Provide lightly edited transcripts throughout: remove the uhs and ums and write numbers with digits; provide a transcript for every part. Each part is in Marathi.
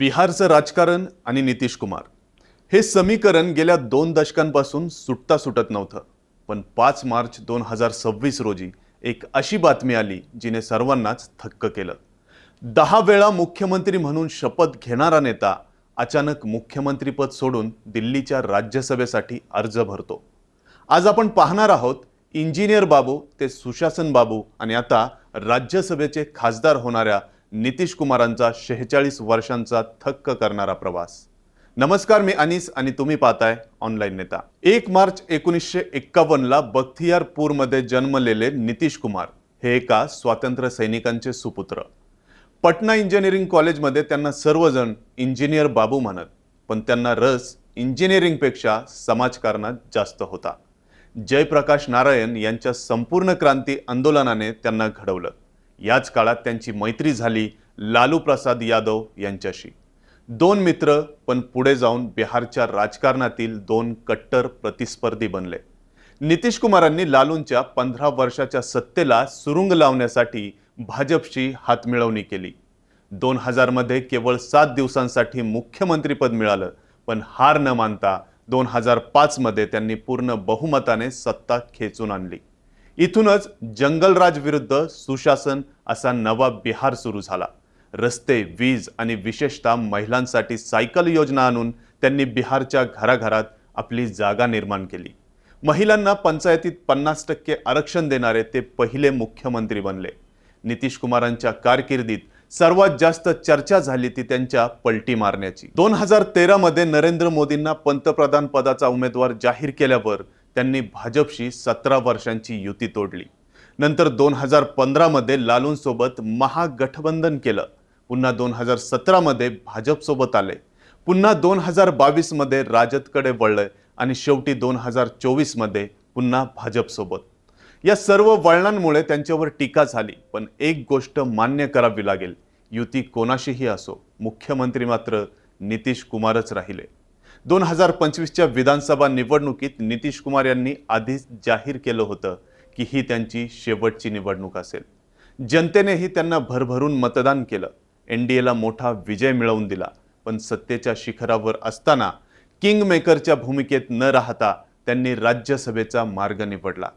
बिहारचं राजकारण आणि नितीश कुमार हे समीकरण गेल्या 2 दशकांपासून सुटता सुटत नव्हतं. पण 5 मार्च 2026 रोजी एक अशी बातमी आली जिने सर्वांनाच थक्क केलं. 10 वेळा मुख्यमंत्री म्हणून शपथ घेणारा नेता अचानक मुख्यमंत्रीपद सोडून दिल्लीच्या राज्यसभेसाठी अर्ज भरतो. आज आपण पाहणार आहोत इंजिनियर बाबू ते सुशासन बाबू आणि आता राज्यसभेचे खासदार होणाऱ्या नितीश कुमारांचा 46 वर्षांचा थक्क करणारा प्रवास. नमस्कार, मी अनीस आणि तुम्ही पाहताय ऑनलाईन नेता. 1 मार्च 1951 ला बख्तियारपूरमध्ये जन्मलेले नितीश कुमार हे एका स्वातंत्र्य सैनिकांचे सुपुत्र. पटना इंजिनिअरिंग कॉलेजमध्ये त्यांना सर्वजण इंजिनियर बाबू म्हणत, पण त्यांना रस इंजिनिअरिंगपेक्षा समाजकारणात जास्त होता. जयप्रकाश नारायण यांच्या संपूर्ण क्रांती आंदोलनाने त्यांना घडवलं. याच काळात त्यांची मैत्री झाली लालू प्रसाद यादव यांच्याशी. 2 मित्र, पण पुढे जाऊन बिहारच्या राजकारणातील 2 कट्टर प्रतिस्पर्धी बनले. नितीश कुमारांनी लालूंच्या 15 वर्षाच्या सत्तेला सुरुंग लावण्यासाठी भाजपशी हातमिळवणी केली. 2000 मध्ये केवळ 7 दिवसांसाठी मुख्यमंत्रीपद मिळालं, पण हार न मानता 2005 मध्ये त्यांनी पूर्ण बहुमताने सत्ता खेचून आणली. इथूनच जंगलराज विरुद्ध सुशासन असा नवा बिहार सुरू झाला. रस्ते, वीज आणि विशेषतः महिलांसाठी सायकल योजना आणून त्यांनी बिहारच्या घराघरात आपली जागा निर्माण केली. महिलांना पंचायतीत 50% आरक्षण देणारे ते पहिले मुख्यमंत्री बनले. नितीश कुमारांच्या कारकिर्दीत सर्वात जास्त चर्चा झाली ती त्यांच्या पलटी मारण्याची. 2013 मध्ये नरेंद्र मोदींना पंतप्रधान पदाचा उमेदवार जाहीर केल्यावर त्यांनी भाजपशी 17 वर्षांची युती तोडली. नंतर 2015 मध्ये लालूंसोबत महागठबंधन केलं. पुन्हा 2017 मध्ये भाजपसोबत आले. पुन्हा 2022 मध्ये राजदकडे वळले आणि शेवटी 2024 मध्ये पुन्हा भाजपसोबत. या सर्व वळणांमुळे त्यांच्यावर टीका झाली, पण एक गोष्ट मान्य करावी लागेल, युती कोणाशीही असो, मुख्यमंत्री मात्र नितीश कुमारच राहिले. 2025च्या विधानसभा निवडणुकीत नितीश कुमार यांनी आधीच जाहीर केलं होतं की ही त्यांची शेवटची निवडणूक असेल. जनतेनेही त्यांना भरभरून मतदान केलं, एनडीएला मोठा विजय मिळवून दिला. पण सत्तेच्या शिखरावर असताना किंग मेकरच्या भूमिकेत न राहता त्यांनी राज्यसभेचा मार्ग निवडला.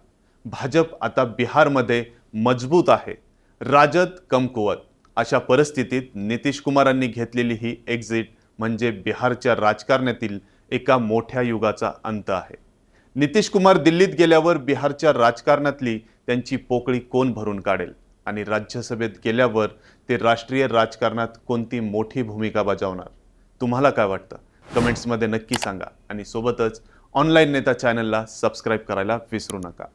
भाजप आता बिहारमध्ये मजबूत आहे, राजद कमकुवत. अशा परिस्थितीत नितीश कुमारांनी घेतलेली ही एक्झिट म्हणजे बिहारच्या राजकारणातील एका मोठ्या युगाचा अंत आहे. नितीश कुमार दिल्लीत गेल्यावर बिहारच्या राजकारणातली त्यांची पोकळी कोण भरून काढेल आणि राज्यसभेत गेल्यावर ते राष्ट्रीय राजकारणात कोणती मोठी भूमिका बजावणार? तुम्हाला काय वाटतं? कमेंट्समध्ये नक्की सांगा आणि सोबतच ऑनलाईन नेता चॅनलला सबस्क्राईब करायला विसरू नका.